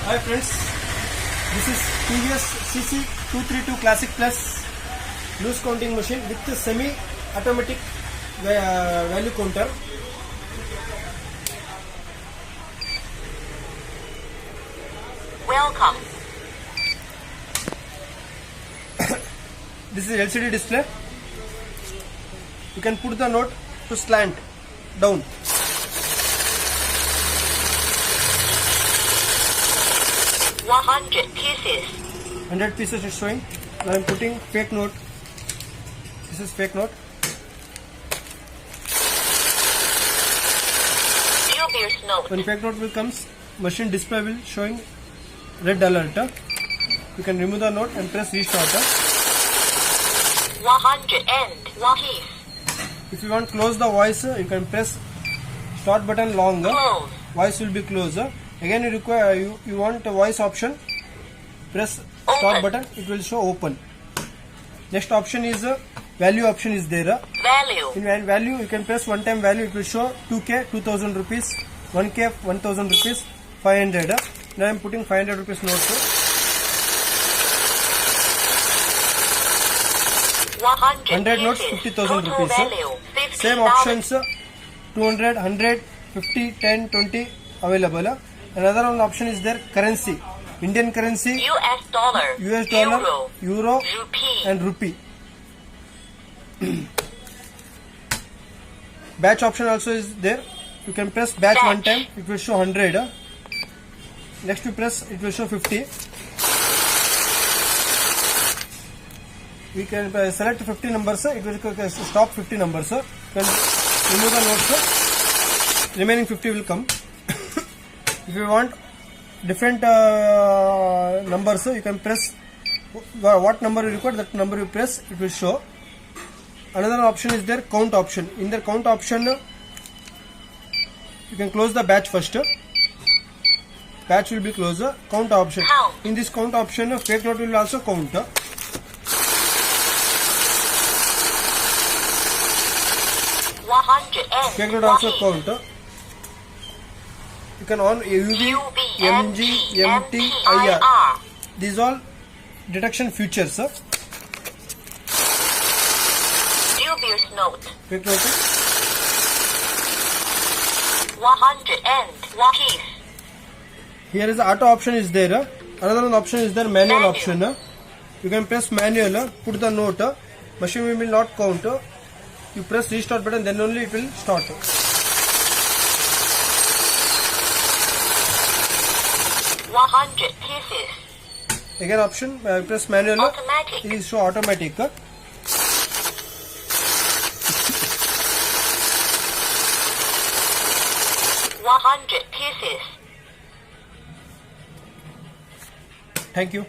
Hi friends, this is TVS CC232 Classic Plus loose counting machine with the semi-automatic value counter. Welcome. This is LCD display. You can put the note to slant down. $100 100 pieces is showing. Now I am putting fake note. This is fake note. TVS note. When fake note will comes, machine display will showing red alert. You can remove the note and press restart. 101 piece. If you want to close the voice, you can press start button long. Close. Voice will be closed. Again you require you want a voice option, press start Open. button, it will show open. Next option is value option is there. Value. In value you can press one time value, it will show 2k 2000 rupees, 1k 1000 rupees, 500. Now I am putting 500 rupees note. 100 notes, 50,000 Total rupees. value, Same 50,000. options 200, 100, 50, 10, 20 available. Another one option is there currency, Indian currency, US dollar. US dollar, Euro Rupee. and rupee. Batch option also is there. You can press batch one time, it will show 100. Next you press, it will show 50. We can select 50 numbers, it will stop 50 numbers. You can remove the notes, remaining 50 will come. If you want different numbers, you can press what number you require, that number you press, it will show. Another option is there, count option. In the count option, you can close the batch first. Batch will be closed. Count option. Count. In this count option, fake note will also count. Fake note also count. You can on UV, MG, MT, IR. These all detection features. TVS note. Fake note. 101 piece. Here is the auto option is there. Another one option is there, manual Manual. option. You can press manual, put the note. Machine will not count. You press restart button, then only it will start. 100 pieces. Again option, press manual. Automatic. It is show automatic. 100 pieces. Thank you.